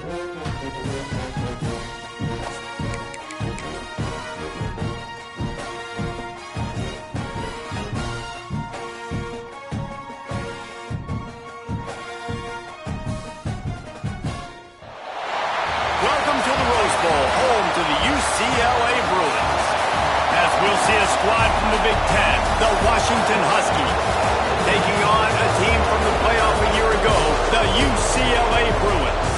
Welcome to the Rose Bowl, home to the UCLA Bruins. As we'll see a squad from the Big Ten, the Washington Huskies, taking on a team from the playoff a year ago, the UCLA Bruins.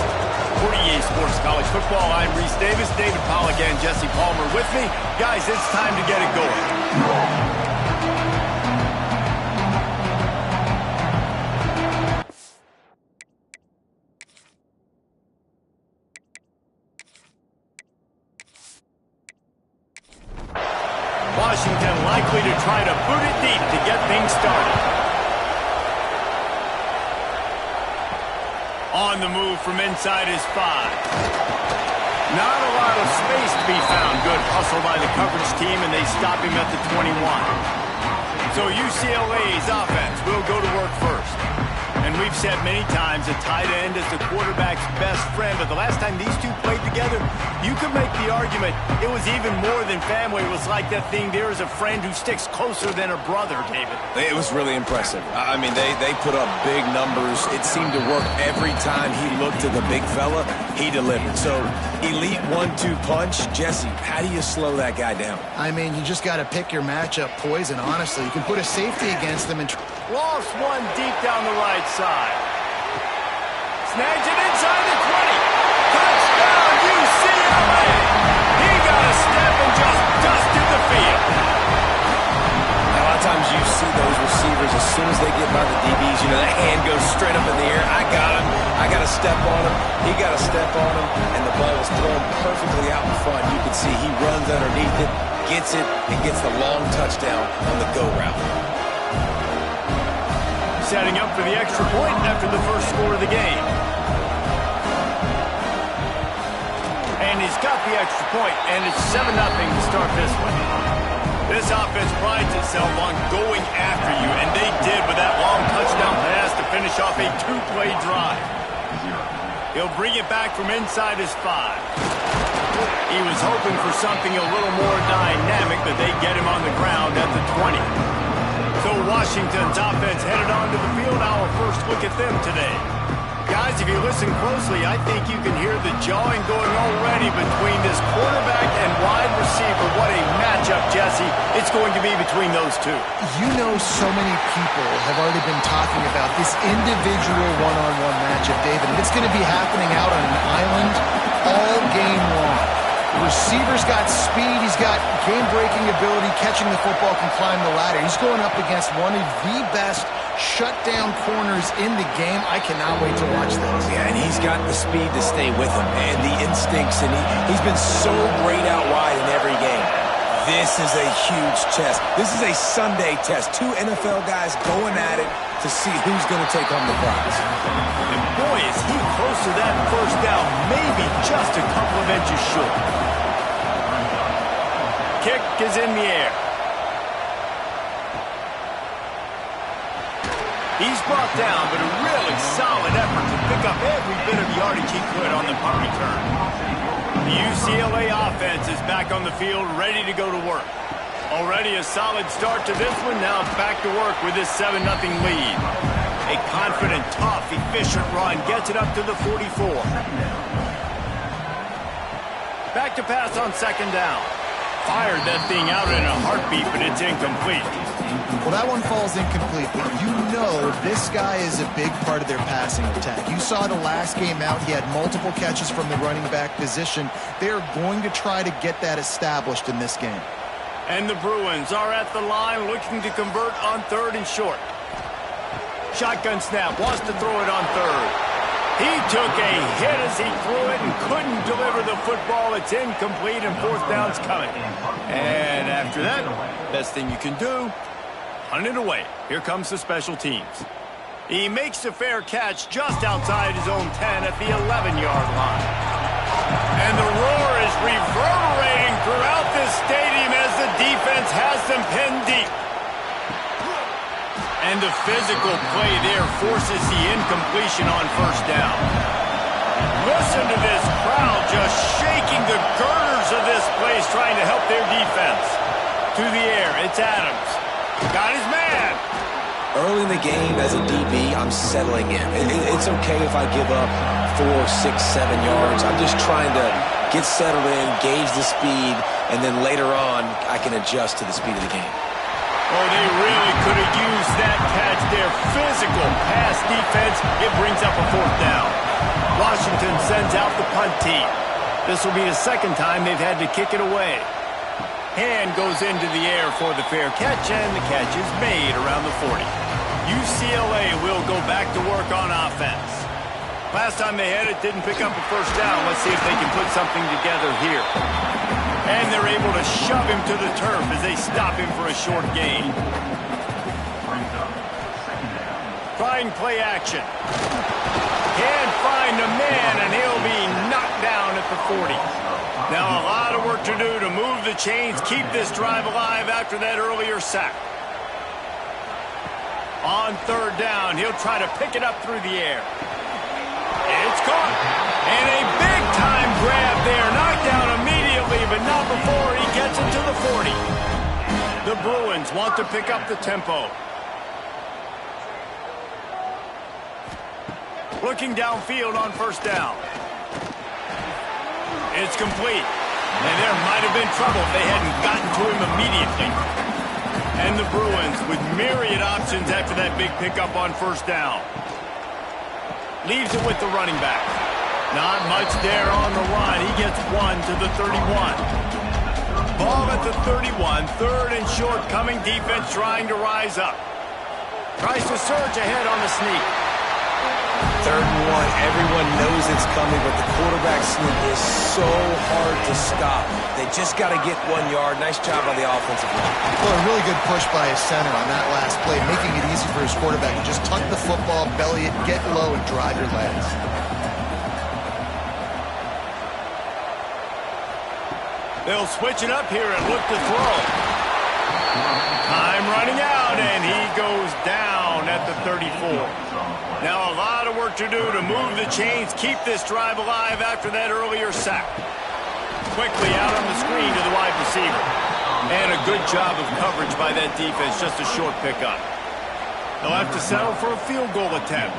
For EA Sports College Football, I'm Reese Davis, David Pollack, and Jesse Palmer with me. Guys, it's time to get it going. Washington likely to try to boot it deep to get things started. On the move from inside his 5. Not a lot of space to be found. Good hustle by the coverage team, and they stop him at the 21. So UCLA's offense will go to work first. And we've said many times a tight end is the quarterback's best friend, but the last time these two played together, you could make the argument it was even more than family. It was like that thing, there is a friend who sticks closer than a brother, David. It was really impressive. I mean, they put up big numbers. It seemed to work every time he looked to the big fella, he delivered. So, elite 1-2 punch. Jesse, how do you slow that guy down? I mean, you just got to pick your matchup poison, honestly. You can put a safety against them and... Lost one deep down the right side. Snags it inside the 20. Touchdown, UCLA! He got a step and just dusted the field. A lot of times you see those receivers, as soon as they get by the DBs, you know, that hand goes straight up in the air. I got him. I got to step on him. He got to step on him, and the ball was thrown perfectly out in front. You can see he runs underneath it, gets it, and gets the long touchdown on the go route. Setting up for the extra point after the first score of the game. And he's got the extra point, and it's 7-0 to start this one. This offense prides itself on going after you, and they did with that long touchdown pass to finish off a 2-play drive. He'll bring it back from inside his 5. He was hoping for something a little more dynamic, but they get him on the ground at the 20. So Washington's offense headed onto the field. Our first look at them today. Guys, if you listen closely, I think you can hear the jawing going already between this quarterback and wide receiver. What a matchup, Jesse, it's going to be between those two. You know, so many people have already been talking about this individual one-on-one matchup, David. And it's going to be happening out on an island all game long. The receiver's got speed, he's got game-breaking ability, catching the football, can climb the ladder. He's going up against one of the best shutdown corners in the game. I cannot wait to watch this. Yeah, and he's got the speed to stay with him and the instincts, and he's been so great out wide in every game. This is a huge test. This is a Sunday test. Two NFL guys going at it to see who's going to take home the prize. And boy, is he close to that first down, maybe just a couple of inches short. Kick is in the air. He's brought down, but a really solid effort to pick up every bit of yardage he could on the punt return. The UCLA offense is back on the field, ready to go to work. Already a solid start to this one, now back to work with this 7-0 lead. A confident, tough, efficient run gets it up to the 44. Back to pass on second down. Fired that thing out in a heartbeat, but it's incomplete. Well, that one falls incomplete, but you know this guy is a big part of their passing attack. You saw the last game out, he had multiple catches from the running back position. They're going to try to get that established in this game. And the Bruins are at the line looking to convert on 3rd and short. Shotgun snap, wants to throw it on 3rd. He took a hit as he threw it and couldn't deliver the football. It's incomplete and 4th down's coming. And after that, best thing you can do, punt it away. Here comes the special teams. He makes a fair catch just outside his own 10 at the 11-yard line. And the roar is reverberating throughout this stadium as the defense has them pinned deep. And the physical play there forces the incompletion on 1st down. Listen to this crowd just shaking the girders of this place, trying to help their defense. To the air, it's Adams. Got his man. Early in the game, as a DB, I'm settling in. It's okay if I give up 4, 6, 7 yards. I'm just trying to get settled in, gauge the speed, and then later on, I can adjust to the speed of the game. Oh, they really could have used that catch. Their physical pass defense, it brings up a 4th down. Washington sends out the punt team. This will be the second time they've had to kick it away. Hand goes into the air for the fair catch, and the catch is made around the 40. UCLA will go back to work on offense. Last time they had it, didn't pick up a 1st down. Let's see if they can put something together here. And they're able to shove him to the turf as they stop him for a short gain. Trying play action. Can't find a man, and he'll be knocked down at the 40. Now a lot of work to do to move the chains, keep this drive alive after that earlier sack. On 3rd down, he'll try to pick it up through the air. It's caught. And a big-time grab there. Knocked down immediately, but not before he gets it to the 40. The Bruins want to pick up the tempo. Looking downfield on 1st down. It's complete. And there might have been trouble if they hadn't gotten to him immediately. And the Bruins with myriad options after that big pickup on 1st down. Leaves it with the running back. Not much there on the run. He gets 1 to the 31. Ball at the 31. 3rd and short coming. Defense trying to rise up. Tries to surge ahead on the sneak. 3rd and 1. Everyone knows it's coming, but the quarterback sneak is so hard to stop. They just got to get 1 yard. Nice job on the offensive line. Well, a really good push by his center on that last play, making it easy for his quarterback to just tuck the football, belly it, get low, and drive your legs. They'll switch it up here and look to throw. Time running out, and he goes down at the 34. Now a lot of work to do to move the chains, keep this drive alive after that earlier sack. Quickly out on the screen to the wide receiver. And a good job of coverage by that defense, just a short pickup. They'll have to settle for a field goal attempt.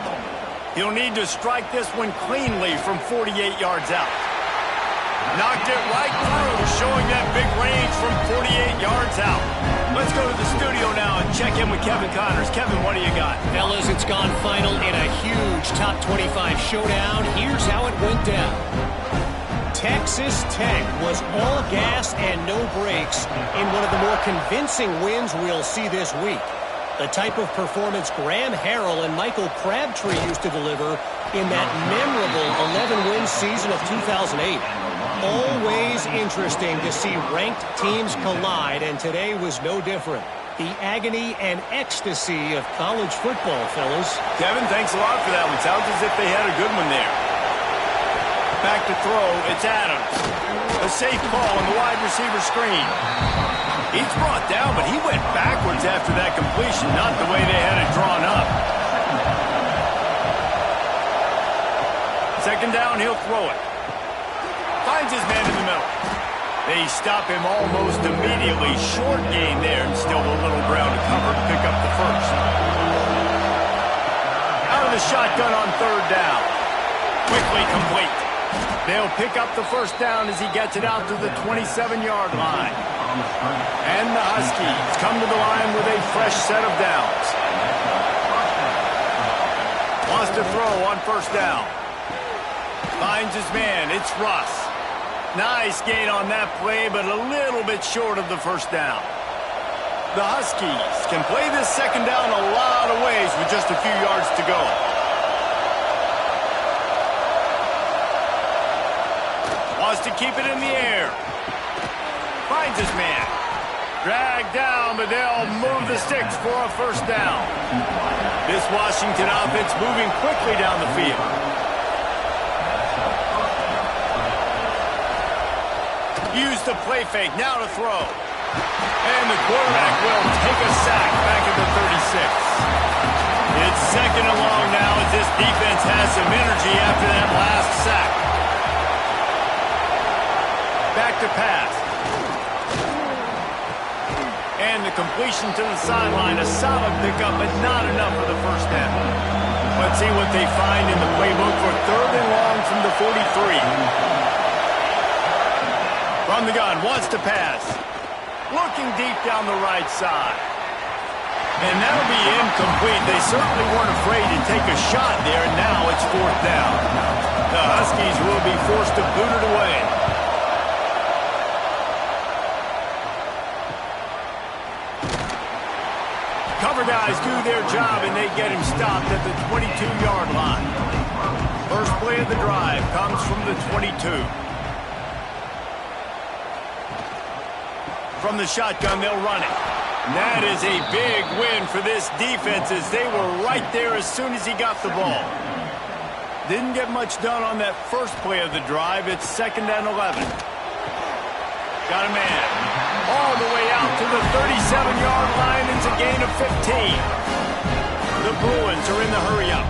He'll need to strike this one cleanly from 48 yards out. Knocked it right through, showing that big range from 48 yards out. Let's go to the studio now and check in with Kevin Connors. Kevin, what do you got? Fellas, it's gone final in a huge top 25 showdown. Here's how it went down. Texas Tech was all gas and no brakes in one of the more convincing wins we'll see this week. The type of performance Graham Harrell and Michael Crabtree used to deliver in that memorable 11-win season of 2008. Always interesting to see ranked teams collide, and today was no different. The agony and ecstasy of college football, fellas. Kevin, thanks a lot for that one. Sounds as if they had a good one there. Back to throw, it's Adams. A safe ball on the wide receiver screen. He's brought down, but he went backwards after that completion, not the way they had it drawn up. 2nd down, he'll throw it. Finds his man in the middle. They stop him almost immediately. Short gain there, and still a little ground to cover to pick up the 1st. Out of the shotgun on 3rd down. Quickly complete. They'll pick up the 1st down as he gets it out to the 27-yard line. And the Huskies come to the line with a fresh set of downs. Wants to throw on 1st down. Finds his man. It's Russ. Nice gain on that play, but a little bit short of the 1st down. The Huskies can play this 2nd down a lot of ways with just a few yards to go. Wants to keep it in the air. Finds his man. Dragged down, but they'll move the sticks for a 1st down. This Washington offense moving quickly down the field. Use the play fake, now to throw. And the quarterback will take a sack back at the 36. It's 2nd and long now as this defense has some energy after that last sack. Back to pass. And the completion to the sideline. A solid pickup, but not enough for the first down. Let's see what they find in the playbook for 3rd and long from the 43. From the gun, wants to pass. Looking deep down the right side. And that'll be incomplete. They certainly weren't afraid to take a shot there. Now it's 4th down. The Huskies will be forced to boot it away. Cover guys do their job, and they get him stopped at the 22-yard line. First play of the drive comes from the 22. From the shotgun, they'll run it. And that is a big win for this defense as they were right there as soon as he got the ball. Didn't get much done on that first play of the drive. It's 2nd and 11. Got a man. All the way out to the 37-yard line. It's a gain of 15. The Bruins are in the hurry-up.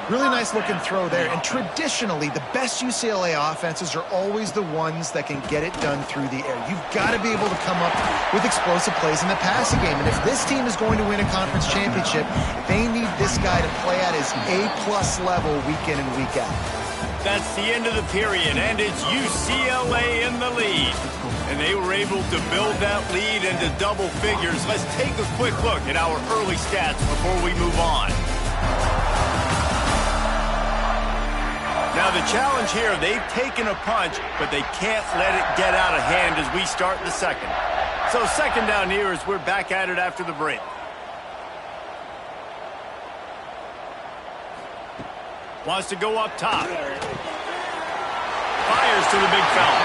Really nice looking throw there. And traditionally, the best UCLA offenses are always the ones that can get it done through the air. You've got to be able to come up with explosive plays in the passing game. And if this team is going to win a conference championship, they need this guy to play at his A-plus level week in and week out. That's the end of the period, and it's UCLA in the lead. And they were able to build that lead into double figures. Let's take a quick look at our early stats before we move on. Now the challenge here, they've taken a punch, but they can't let it get out of hand as we start the second. So 2nd down here as we're back at it after the break. Wants to go up top. Fires to the big fella.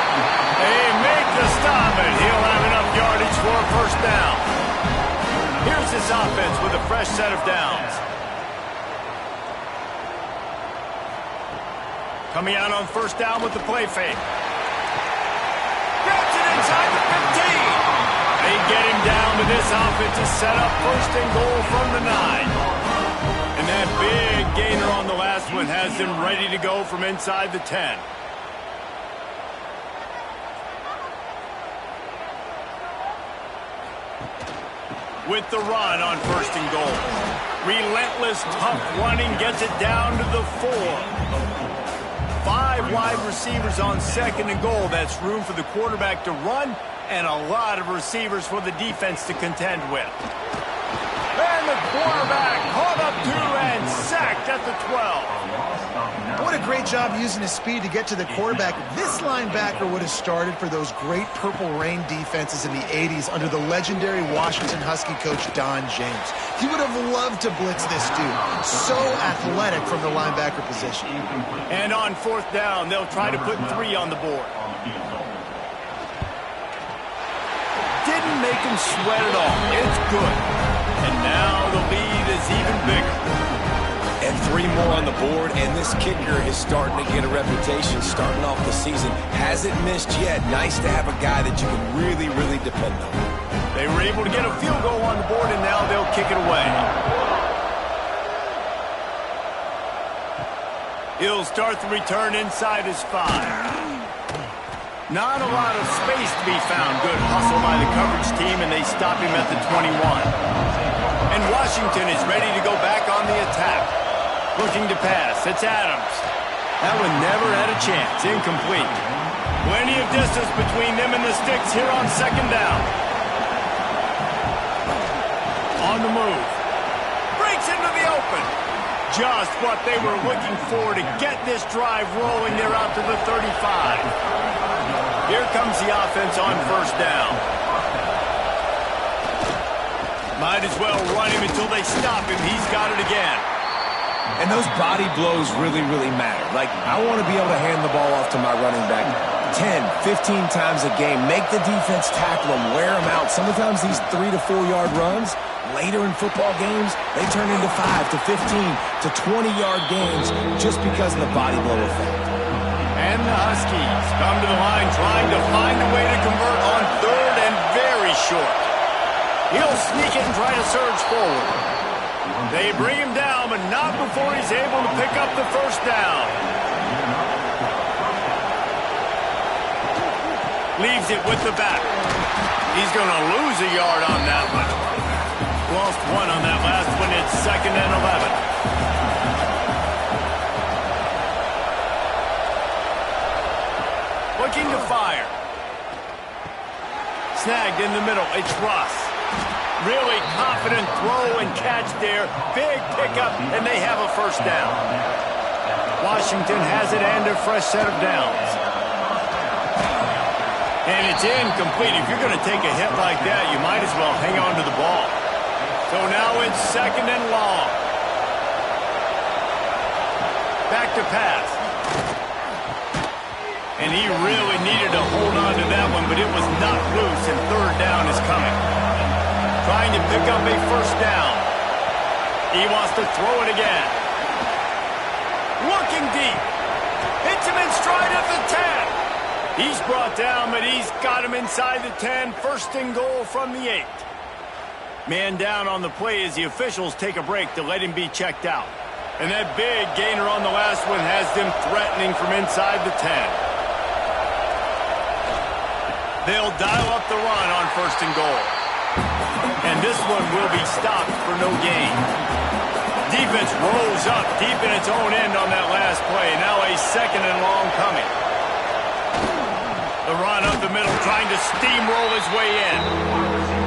They make the stop, and he'll have enough yardage for a first down. Here's this offense with a fresh set of downs. Coming out on 1st down with the play fake. Grabs it inside the 15. They get him down, but this offense is set up 1st and goal from the 9. And that big gainer on the last one has them ready to go from inside the 10. With the run on 1st and goal. Relentless, tough running gets it down to the 4. 5 wide receivers on 2nd and goal. That's room for the quarterback to run and a lot of receivers for the defense to contend with. And the quarterback caught up to and sacked at the 12. What a great job using his speed to get to the quarterback. This linebacker would have started for those great Purple Rain defenses in the 80s under the legendary Washington Husky coach Don James. He would have loved to blitz this dude. So athletic from the linebacker position. And on 4th down, they'll try to put 3 on the board. Didn't make him sweat at all. It's good. And now the lead is even bigger. And 3 more on the board, and this kicker is starting to get a reputation starting off the season. Hasn't missed yet. Nice to have a guy that you can really, really depend on. They were able to get a field goal on the board, and now they'll kick it away. He'll start the return inside his 5. Not a lot of space to be found. Good hustle by the coverage team, and they stop him at the 21. And Washington is ready to go back on the attack. Looking to pass. It's Adams. That one never had a chance. Incomplete. Plenty of distance between them and the sticks here on 2nd down. On the move. Breaks into the open. Just what they were looking for to get this drive rolling. They're out to the 35. Here comes the offense on 1st down. Might as well run him until they stop him. He's got it again. And those body blows really, really matter. Like, I want to be able to hand the ball off to my running back 10, 15 times a game. Make the defense tackle him, wear him out. Sometimes these 3 to 4 yard runs, later in football games, they turn into 5 to 15 to 20-yard gains just because of the body blow effect. And the Huskies come to the line trying to find a way to convert on 3rd and very short. He'll sneak it and try to surge forward. They bring him down, but not before he's able to pick up the 1st down. it with the back. He's going to lose a yard on that one. Lost one on that last one. It's 2nd and 11. Looking to fire. Snagged in the middle. It's Russ. Really confident throw and catch there. Big pickup, and they have a first down. Washington has it and a fresh set of downs. And it's incomplete. If you're going to take a hit like that, you might as well hang on to the ball. So now it's 2nd and long. Back to pass. And he really needed to hold on to that one, but it was knocked loose, and 3rd down is coming. Trying to pick up a first down. He wants to throw it again. Looking deep. Hits him in stride at the 10. He's brought down, but he's got him inside the 10. 1st and goal from the 8. Man down on the play as the officials take a break to let him be checked out. And that big gainer on the last one has them threatening from inside the 10. They'll dial up the run on 1st and goal. And this one will be stopped for no gain. Defense rose up deep in its own end on that last play. Now a 2nd and long coming. The run up the middle, trying to steamroll his way in.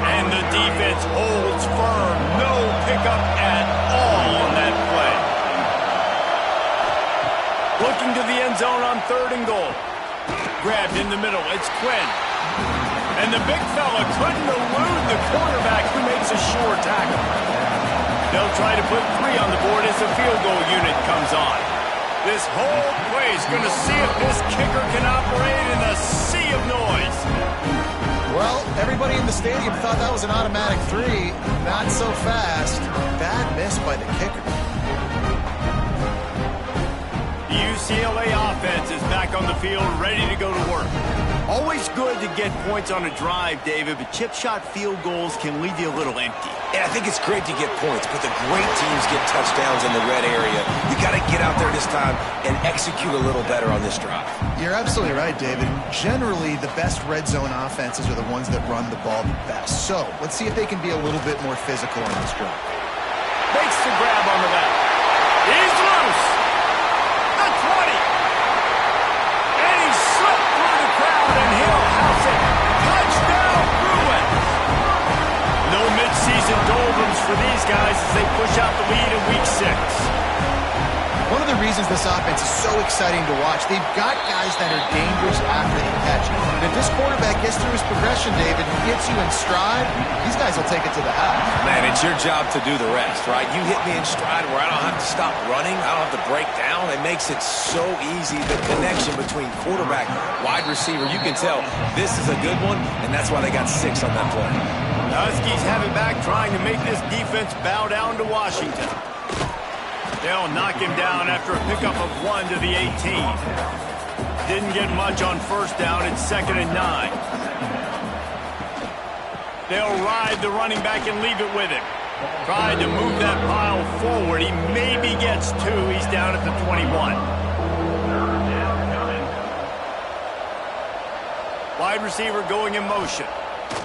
And the defense holds firm. No pickup at all on that play. Looking to the end zone on 3rd and goal. Grabbed in the middle. It's Quinn. And the big fella couldn't elude the quarterback who makes a sure tackle. They'll try to put 3 on the board as the field goal unit comes on. This whole play is going to see if this kicker can operate in a sea of noise. Well, everybody in the stadium thought that was an automatic 3. Not so fast. Bad miss by the kicker. The UCLA offense is back on the field, ready to go to work. Always good to get points on a drive, David, but chip shot field goals can leave you a little empty. Yeah, I think it's great to get points, but the great teams get touchdowns in the red area. You got to get out there this time and execute a little better on this drive. You're absolutely right, David. Generally, the best red zone offenses are the ones that run the ball the best. So, let's see if they can be a little bit more physical on this drive. Makes the grab on the left. He's loose. The 20. And he slipped through the crowd, and he'll house it. Touchdown, Bruins. No midseason doldrums for these guys as they push out the lead in Week 6. One of the reasons this offense is so exciting to watch, they've got guys that are dangerous after the catch. And if this quarterback gets through his progression, David, and gets you in stride, these guys will take it to the house. Man, it's your job to do the rest, right? You hit me in stride where I don't have to stop running. I don't have to break down. It makes it so easy. The connection between quarterback, wide receiver, you can tell this is a good one, and that's why they got 6 on that play. The Huskies have it back, trying to make this defense bow down to Washington. They'll knock him down after a pickup of 1 to the 18. Didn't get much on 1st down. It's 2nd and 9. They'll ride the running back and leave it with him. Tried to move that pile forward. He maybe gets 2. He's down at the 21. Wide receiver going in motion.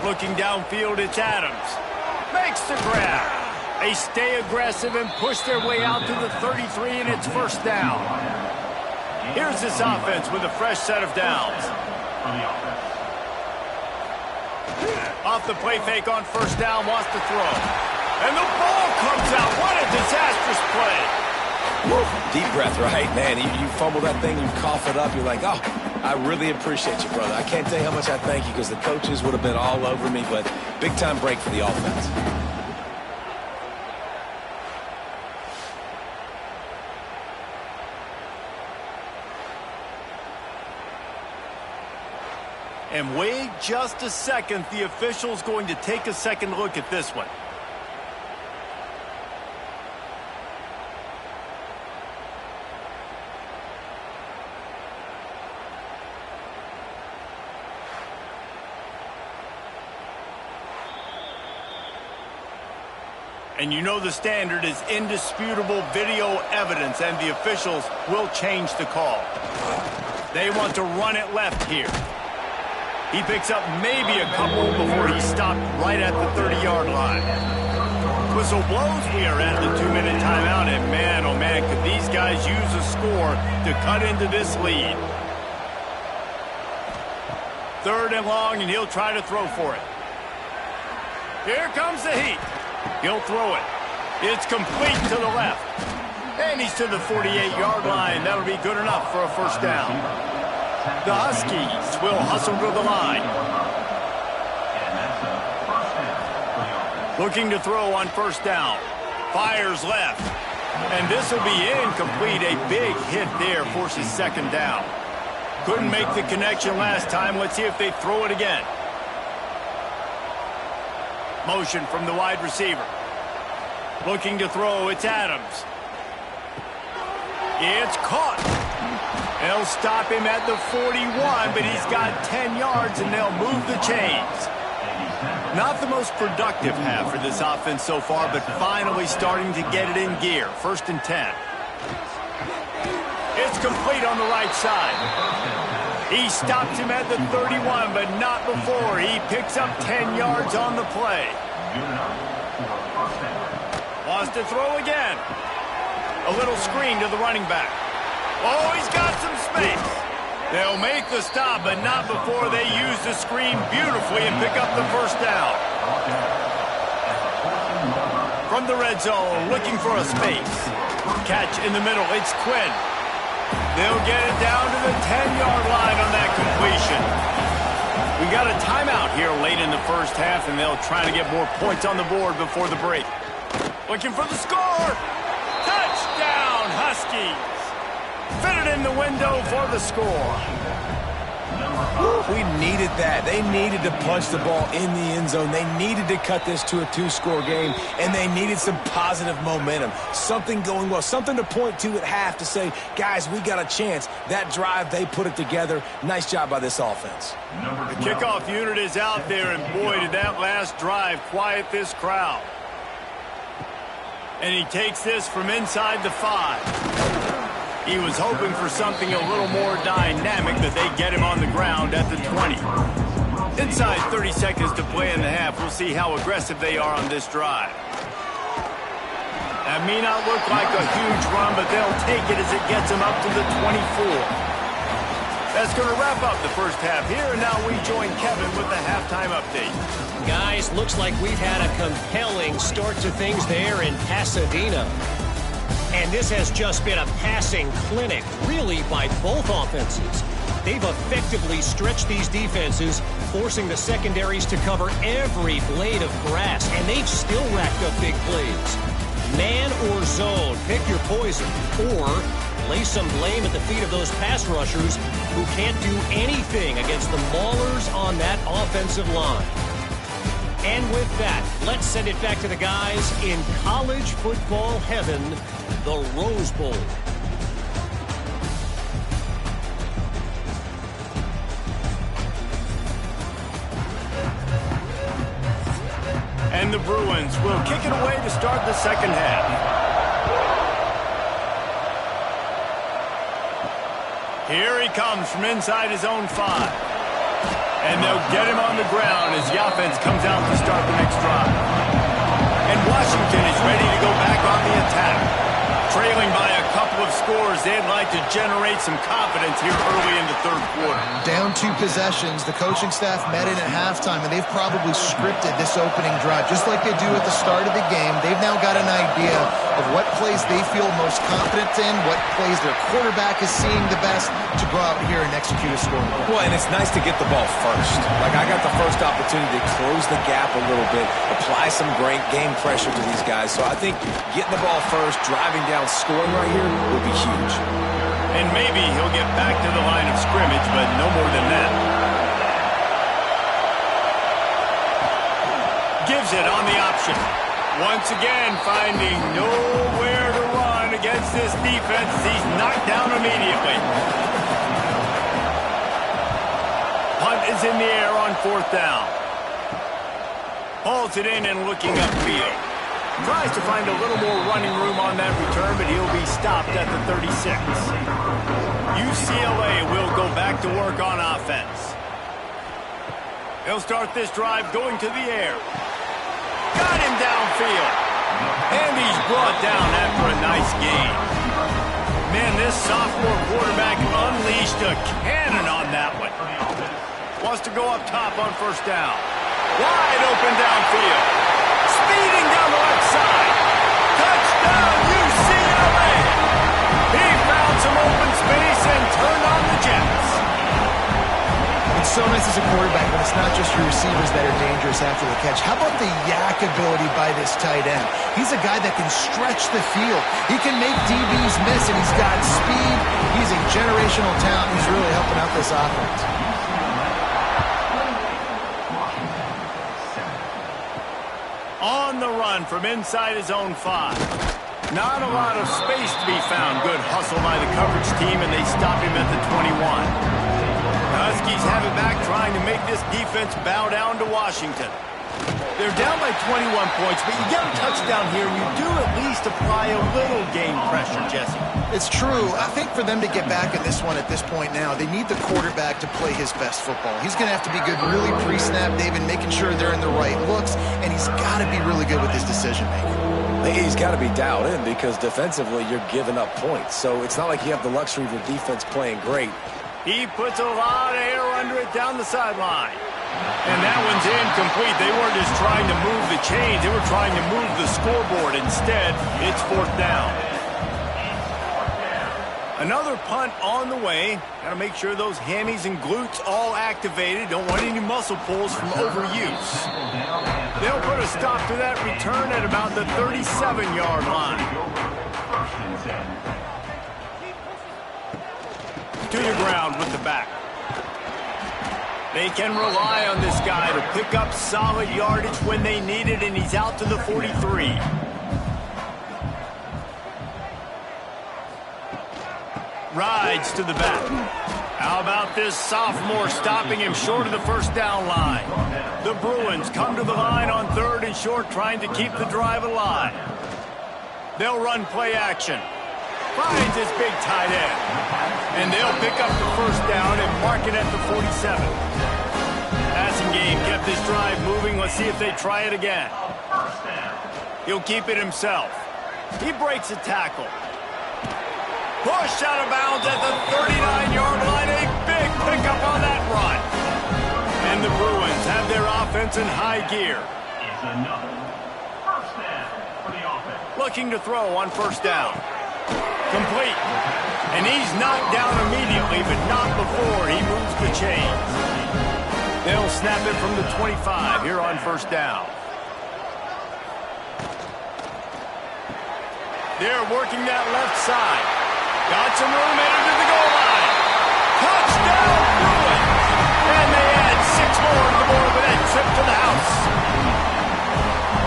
Looking downfield, it's Adams. Makes the grab. They stay aggressive and push their way out to the 33, and it's 1st down. Here's this offense with a fresh set of downs. Off the play fake on 1st down, wants to throw. And the ball comes out. What a disastrous play. Woo. Deep breath, right? Man, you fumble that thing, you cough it up, you're like, oh, I really appreciate you, brother. I can't tell you how much I thank you because the coaches would have been all over me, but big-time break for the offense. And wait just a second. The official's going to take a second look at this one. And you know the standard is indisputable video evidence, and the officials will change the call. They want to run it left here. He picks up maybe a couple before he's stopped right at the 30-yard line. Whistle blows, we are at the 2-minute timeout, and man, oh man, could these guys use a score to cut into this lead. 3rd and long, and he'll try to throw for it. Here comes the heat. He'll throw it. It's complete to the left. And he's to the 48-yard line. That'll be good enough for a first down. The Huskies will hustle to the line. Looking to throw on first down. Fires left. And this will be incomplete. A big hit there forces second down. Couldn't make the connection last time. Let's see if they throw it again. Motion from the wide receiver. Looking to throw. It's Adams. It's caught. They'll stop him at the 41, but he's got 10 yards, and they'll move the chains. Not the most productive half for this offense so far, but finally starting to get it in gear. 1st and 10. It's complete on the right side. He stops him at the 31, but not before. He picks up 10 yards on the play. Wants to throw again. A little screen to the running back. Oh, he's got some space. They'll make the stop, but not before they use the screen beautifully and pick up the first down. From the red zone, looking for a space. Catch in the middle. It's Quinn. They'll get it down to the 10-yard line on that completion. We got a timeout here late in the first half, and they'll try to get more points on the board before the break. Looking for the score. Touchdown, Huskies. Fitted in the window for the score. We needed that. They needed to punch the ball in the end zone. They needed to cut this to a 2-score game, and they needed some positive momentum. Something going well, something to point to at half to say, guys, we got a chance. That drive, they put it together. Nice job by this offense. The kickoff unit is out there, and boy, did that last drive quiet this crowd. And he takes this from inside the 5. He was hoping for something a little more dynamic, that they get him on the ground at the 20. Inside 30 seconds to play in the half. We'll see how aggressive they are on this drive. That may not look like a huge run, but they'll take it as it gets them up to the 24. That's going to wrap up the first half here, and now we join Kevin with the halftime update. Guys, looks like we've had a compelling start to things there in Pasadena. And this has just been a passing clinic, really, by both offenses. They've effectively stretched these defenses, forcing the secondaries to cover every blade of grass, and they've still racked up big plays. Man or zone, pick your poison, or lay some blame at the feet of those pass rushers who can't do anything against the maulers on that offensive line. And with that, let's send it back to the guys in college football heaven, the Rose Bowl. And the Bruins will kick it away to start the second half. Here he comes from inside his own 5. And they'll get him on the ground as the offense comes out to start the next drive. And Washington is ready to go back on the attack. Trailing by a couple of scores, they'd like to generate some confidence here early in the third quarter. Down 2 possessions, the coaching staff met in at halftime, and they've probably scripted this opening drive. Just like they do at the start of the game, they've now got an idea of what plays they feel most confident in, what plays their quarterback is seeing the best to go out here and execute a scoring play. Well, and it's nice to get the ball first. Like, I got the first opportunity to close the gap a little bit, apply some great game pressure to these guys. So I think getting the ball first, driving down, scoring right here will be huge. And maybe he'll get back to the line of scrimmage, but no more than that. Gives it on the option. Once again, finding nowhere to run against this defense. He's knocked down immediately. Punt is in the air on 4th down. Hauls it in and looking upfield. Tries to find a little more running room on that return, but he'll be stopped at the 36. UCLA will go back to work on offense. He'll start this drive going to the air. Got him downfield. And he's brought down after a nice gain. Man, this sophomore quarterback unleashed a cannon on that one. Wants to go up top on first down. Wide open downfield. Speeding down the left side. Touchdown, UCLA. He found some open space and turned on the Jets. It's so nice as a quarterback when it's not just your receivers that are dangerous after the catch. How about the yak ability by this tight end? He's a guy that can stretch the field. He can make DBs miss, and he's got speed. He's a generational talent. He's really helping out this offense. On the run from inside his own 5. Not a lot of space to be found. Good hustle by the coverage team, and they stop him at the 21. The Huskies have it back, trying to make this defense bow down to Washington. They're down by 21 points, but you get a touchdown here, and you do at least apply a little game pressure, Jesse. It's true. I think for them to get back in this one at this point now, they need the quarterback to play his best football. He's going to have to be good really pre-snap, David, making sure they're in the right looks, and he's got to be really good with his decision-making. He's got to be dialed in because defensively you're giving up points. So it's not like you have the luxury of your defense playing great. He puts a lot of air under it down the sideline. And that one's incomplete. They weren't just trying to move the chains. They were trying to move the scoreboard. Instead, it's fourth down. Another punt on the way. Got to make sure those hammies and glutes all activated. Don't want any muscle pulls from overuse. They'll put a stop to that return at about the 37-yard line. To the ground with the back. They can rely on this guy to pick up solid yardage when they need it, and he's out to the 43. Rides to the back. How about this sophomore stopping him short of the first down line? The Bruins come to the line on 3rd and short, trying to keep the drive alive. They'll run play action. Finds his big tight end. And they'll pick up the first down and mark it at the 47. Passing game kept this drive moving. Let's see if they try it again. He'll keep it himself. He breaks a tackle. Pushed out of bounds at the 39-yard line. A big pickup on that run. And the Bruins have their offense in high gear. Looking to throw on first down. Complete. And he's knocked down immediately, but not before he moves the chains. They'll snap it from the 25 here on first down. They're working that left side. Got some room headed to the goal line. Touchdown, Bruins! And they add 6 more to the board with that trip to the house.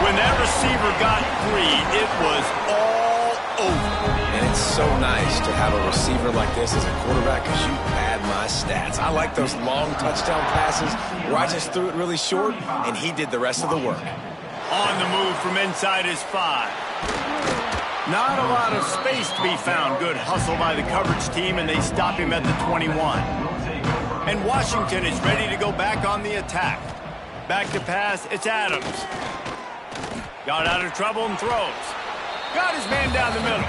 When that receiver got free, it was all over. And it's so nice to have a receiver like this as a quarterback because you pad my stats. I like those long touchdown passes where I just threw it really short and he did the rest of the work. On the move from inside his 5. Not a lot of space to be found. Good hustle by the coverage team, and they stop him at the 21. And Washington is ready to go back on the attack. Back to pass, it's Adams. Got out of trouble and throws. Got his man down the middle.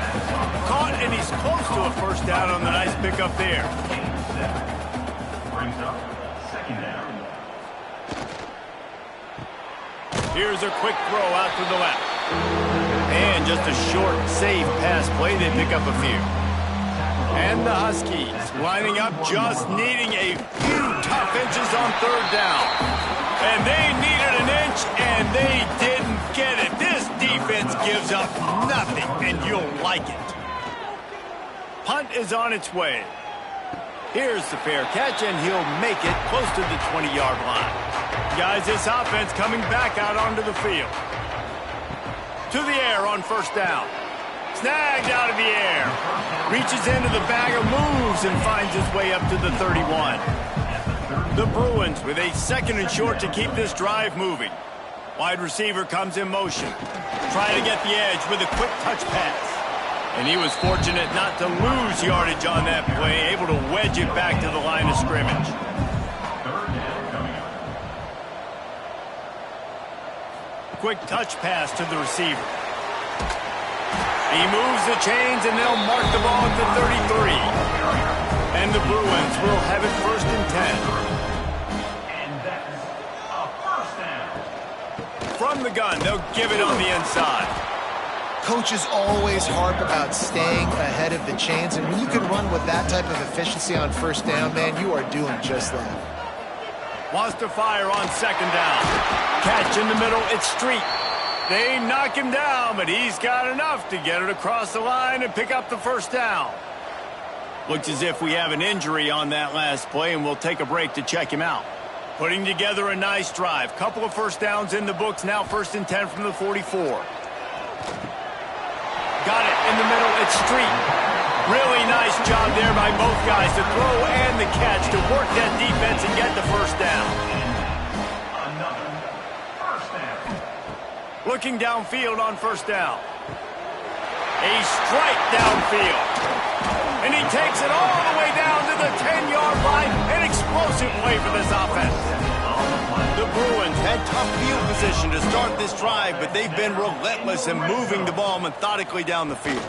Caught, and he's close to a first down on the nice pickup there. Here's a quick throw out to the left. And just a short, safe pass play. They pick up a few. And the Huskies lining up, just needing a few tough inches on third down. And they needed an inch, and they didn't get it. This defense gives up nothing, and you'll like it. Punt is on its way. Here's the fair catch, and he'll make it close to the 20-yard line. Guys, this offense coming back out onto the field. To the air on first down. Snagged out of the air. Reaches into the bag of moves and finds his way up to the 31. The Bruins with a 2nd and short to keep this drive moving. Wide receiver comes in motion. Trying to get the edge with a quick touch pass. And he was fortunate not to lose yardage on that play, able to wedge it back to the line of scrimmage. quick touch pass to the receiver. He moves the chains, and they'll mark the ball at the 33. And the Bruins will have it 1st and 10. And that's a first down. From the gun, they'll give it on the inside. Coaches always harp about staying ahead of the chains, and when you can run with that type of efficiency on 1st down, man, you are doing just that. Wants to fire on 2nd down. Catch in the middle, it's Street. They knock him down, but he's got enough to get it across the line and pick up the 1st down. Looks as if we have an injury on that last play, and we'll take a break to check him out. Putting together a nice drive. Couple of 1st downs in the books, now 1st and 10 from the 44. Got it in the middle, it's Street. Really nice job there by both guys to throw and the catch to work that defense and get the 1st down. Another first down. Looking downfield on 1st down. A strike downfield. And he takes it all the way down to the 10-yard line. An explosive play for this offense. The Bruins had tough field position to start this drive, but they've been relentless in moving the ball methodically down the field.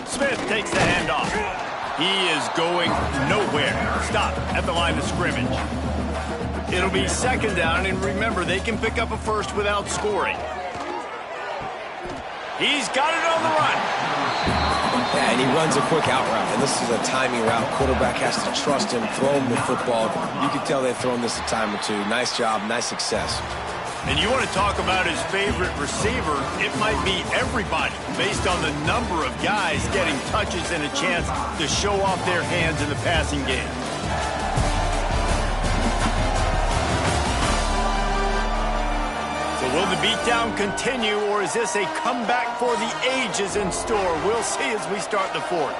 Smith takes the handoff. He is going nowhere. Stop at the line of scrimmage. It'll be 2nd down, and remember, they can pick up a 1st without scoring. He's got it on the run. Yeah, and he runs a quick out route, and this is a timing route. Quarterback has to trust him, throw him the football. You can tell they've thrown this a time or two. Nice job, nice success. And you want to talk about his favorite receiver, it might be everybody, based on the number of guys getting touches and a chance to show off their hands in the passing game. So will the beatdown continue, or is this a comeback for the ages in store? We'll see as we start the 4th.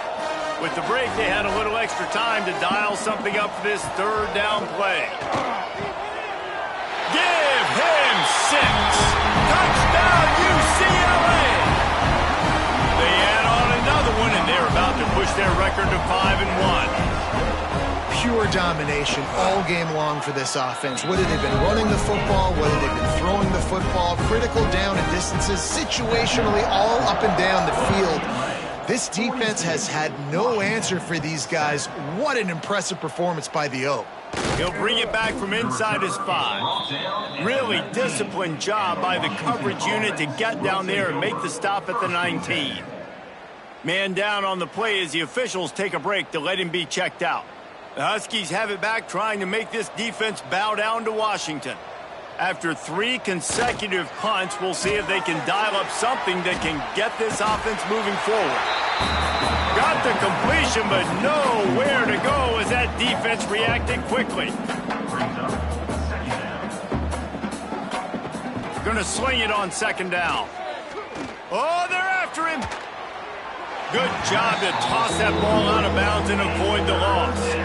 With the break, they had a little extra time to dial something up for this 3rd down play. Give him 6. Touchdown, UCLA! They add on another one, and they're about to push their record to 5-1. Pure domination all game long for this offense. Whether they've been running the football, whether they've been throwing the football, critical down and distances, situationally all up and down the field. This defense has had no answer for these guys. What an impressive performance by the O. He'll bring it back from inside his 5. Really disciplined job by the coverage unit to get down there and make the stop at the 19. Man down on the play as the officials take a break to let him be checked out. The Huskies have it back, trying to make this defense bow down to Washington. After 3 consecutive punts, we'll see if they can dial up something that can get this offense moving forward. Got the completion, but nowhere to go as that defense reacted quickly. Gonna sling it on 2nd down. Oh, they're after him. Good job to toss that ball out of bounds and avoid the loss.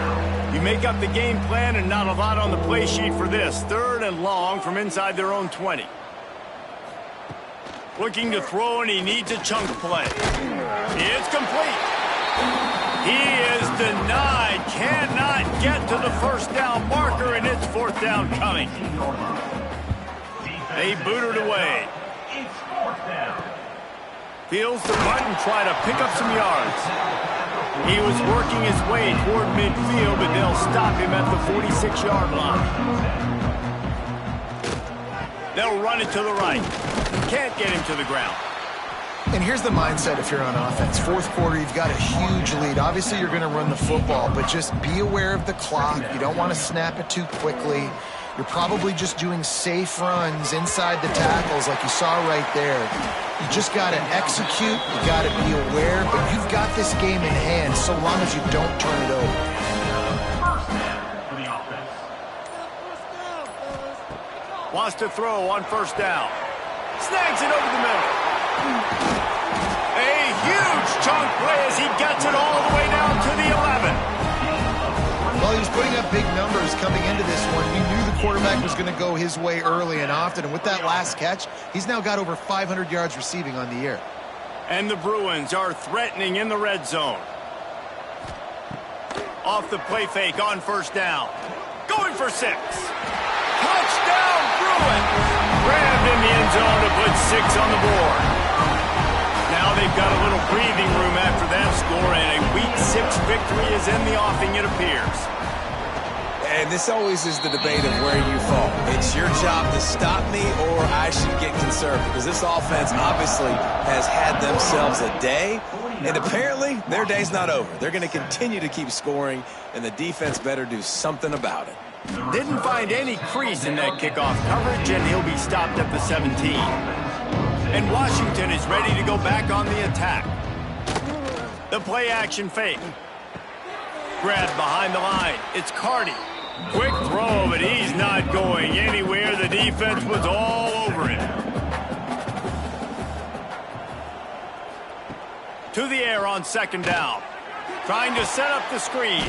You make up the game plan, and not a lot on the play sheet for this. 3rd and long from inside their own 20. Looking to throw, and he needs a chunk play. It's complete. He is denied. Cannot get to the 1st down marker, and it's 4th down coming. They boot it away. It's 4th down. Feels the button, try to pick up some yards. He was working his way toward midfield, but they'll stop him at the 46-yard line. They'll run it to the right. Can't get him to the ground. And here's the mindset if you're on offense. 4th quarter, you've got a huge lead. Obviously, you're going to run the football, but just be aware of the clock. You don't want to snap it too quickly. You're probably just doing safe runs inside the tackles like you saw right there. You just got to execute. You got to be aware, but you've got this game in hand so long as you don't turn it over. First down for the offense. Wants to throw on 1st down. Snags it over the middle. A huge chunk play as he gets it all the way down to the 11. Well, he was putting up big numbers coming into this one. We knew the quarterback was going to go his way early and often, and with that last catch, he's now got over 500 yards receiving on the year. And the Bruins are threatening in the red zone. Off the play fake on 1st down. Going for 6. Touchdown, Bruins! Grabbed in the end zone to put 6 on the board. Now they've got a little breathing room after that score, and a Week 6 victory is in the offing, it appears. And this always is the debate of where you fall. It's your job to stop me, or I should get conservative. Because this offense obviously has had themselves a day, and apparently their day's not over. They're going to continue to keep scoring, and the defense better do something about it. Didn't find any crease in that kickoff coverage, and he'll be stopped at the 17. And Washington is ready to go back on the attack. The play-action fake. Grabbed behind the line. It's Cardi. Quick throw, but he's not going anywhere. The defense was all over him. To the air on second down. Trying to set up the screen.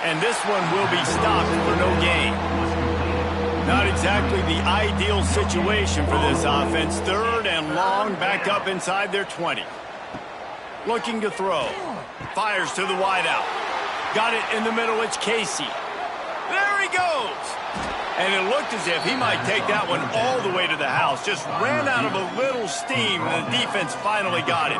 And this one will be stopped for no gain. Not exactly the ideal situation for this offense. 3rd and long, back up inside their 20. Looking to throw. Fires to the wideout. Got it in the middle, it's Casey. There he goes! And it looked as if he might take that one all the way to the house. Just ran out of a little steam, and the defense finally got it.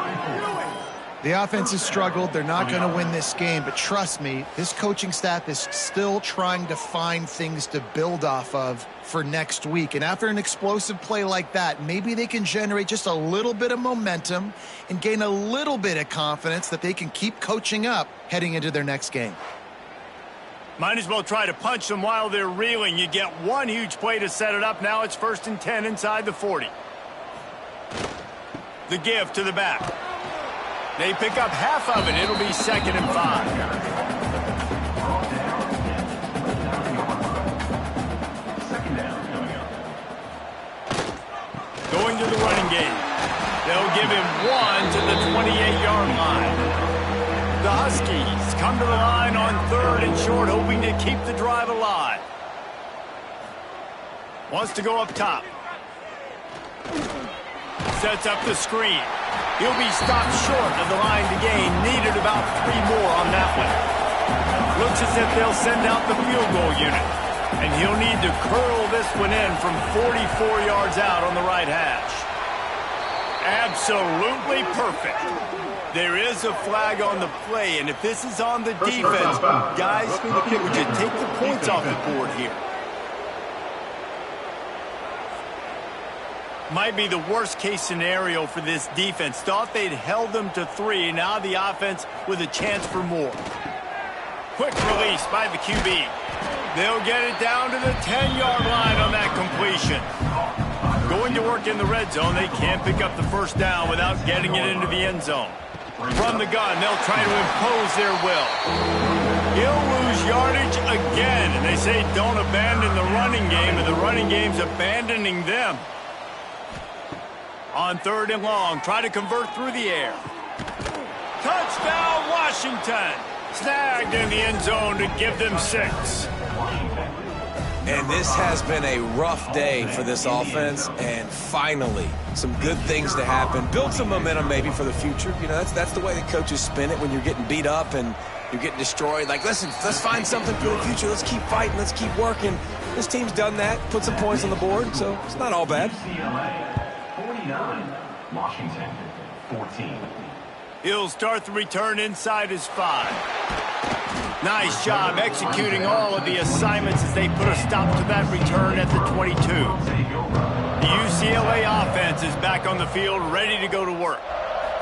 The offense has struggled. They're not going to win this game, but trust me, this coaching staff is still trying to find things to build off of for next week. And after an explosive play like that, maybe they can generate just a little bit of momentum and gain a little bit of confidence that they can keep coaching up heading into their next game. Might as well try to punch them while they're reeling. You get one huge play to set it up. Now it's 1st and 10 inside the 40. The give to the back. They pick up half of it. It'll be 2nd and 5. Going to the running game. They'll give him 1 to the 28-yard line. The Huskies come to the line on 3rd and short, hoping to keep the drive alive. Wants to go up top. Sets up the screen. He'll be stopped short of the line to gain. Needed about 3 more on that one. Looks as if they'll send out the field goal unit. And he'll need to curl this one in from 44 yards out on the right hash. Absolutely perfect. There is a flag on the play, and if this is on the defense, guys, would you take the points off the board here? Might be the worst-case scenario for this defense. Thought they'd held them to 3. Now the offense with a chance for more. Quick release by the QB. They'll get it down to the 10-yard line on that completion. Going to work in the red zone. They can't pick up the first down without getting it into the end zone. From the gun, they'll try to impose their will. He'll lose yardage again, and they say don't abandon the running game, and the running game's abandoning them. On 3rd and long, try to convert through the air. Touchdown, Washington! Snagged in the end zone to give them 6. And this has been a rough day for this offense, and finally, some good things to happen. Build some momentum maybe for the future. You know, that's the way the coaches spin it when you're getting beat up and you're getting destroyed. Like, listen, let's find something for the future. Let's keep fighting. Let's keep working. This team's done that, put some points on the board, so it's not all bad. UCLA 49, Washington 14. He'll start the return inside his 5. Nice job executing all of the assignments as they put a stop to that return at the 22. The UCLA offense is back on the field, ready to go to work.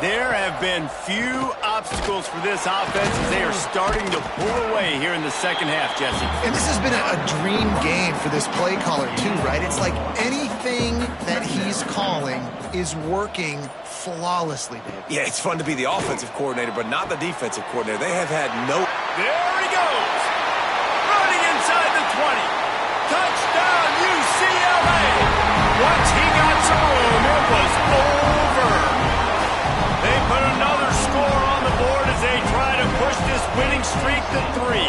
There have been few obstacles for this offense as they are starting to pull away here in the second half, Jesse. And this has been a dream game for this play caller, too, right? It's like anything that he's calling is working flawlessly, Dave. Yeah, it's fun to be the offensive coordinator, but not the defensive coordinator. They have had no... There he goes! Running inside the 20. Touchdown, UCLA! Once he got some room, it was over. They put another score on the board as they try to push this winning streak to 3.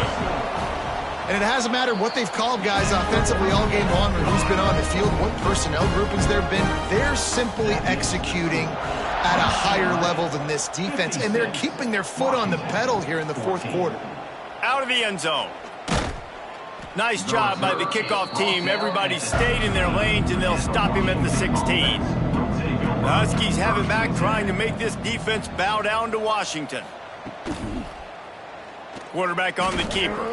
And it hasn't mattered what they've called, guys, offensively all game long, or who's been on the field, what personnel groupings there have been. They're simply executing at a higher level than this defense, and they're keeping their foot on the pedal here in the fourth quarter. Out of the end zone. Nice job by the kickoff team. Everybody stayed in their lanes, and they'll stop him at the 16. The Huskies have it back, trying to make this defense bow down to Washington. Quarterback on the keeper.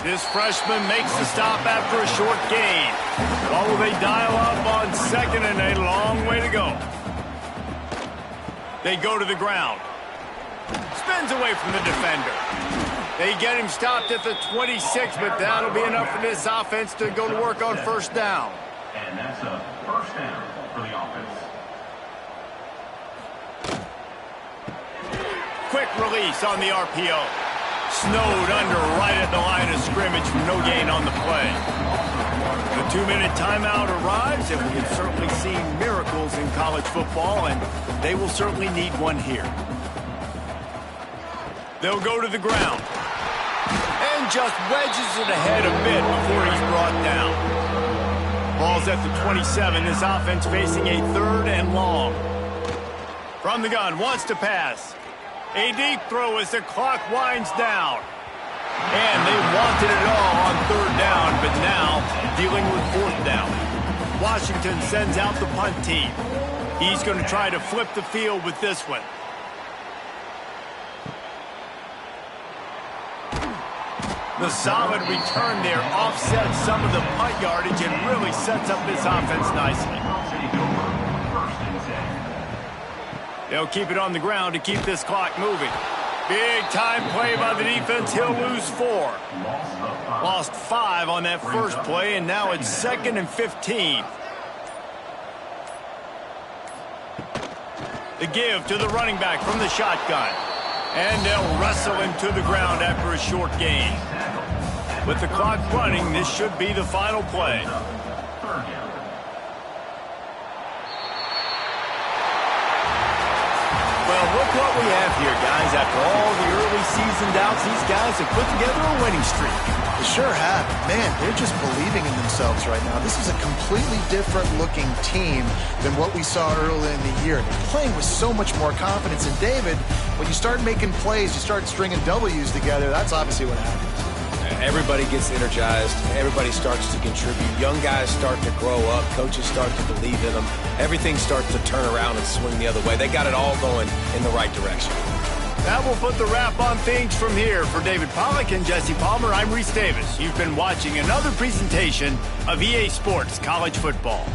This freshman makes the stop after a short gain. Or will they dial up on second and a long way to go? They go to the ground. Spins away from the defender. They get him stopped at the 26, but that'll be enough for this offense to go to work on first down. And that's a first down for the offense. Quick release on the RPO. Snowed under right at the line of scrimmage from no gain on the play. The 2-minute timeout arrives, and we have certainly seen miracles in college football, and they will certainly need one here. They'll go to the ground. And just wedges it ahead a bit before he's brought down. Ball's at the 27. This offense facing a 3rd and long. From the gun, wants to pass. A deep throw as the clock winds down. And they wanted it all on 3rd down, but now dealing with 4th down. Washington sends out the punt team. He's going to try to flip the field with this one. The solid return there offsets some of the punt yardage and really sets up this offense nicely. They'll keep it on the ground to keep this clock moving. Big time play by the defense. He'll lose 4. Lost 5 on that first play, and now it's 2nd and 15. The give to the running back from the shotgun. And they'll wrestle him to the ground after a short gain. With the clock running, this should be the final play. Well, look what we have here, guys. After all the early season doubts, these guys have put together a winning streak. They sure have. Man, they're just believing in themselves right now. This is a completely different looking team than what we saw early in the year. They're playing with so much more confidence. And David, when you start making plays, you start stringing W's together, that's obviously what happens. Everybody gets energized. Everybody starts to contribute. Young guys start to grow up. Coaches start to believe in them. Everything starts to turn around and swing the other way. They got it all going in the right direction. That will put the wrap on things from here. For David Pollack and Jesse Palmer, I'm Reese Davis. You've been watching another presentation of EA Sports College Football.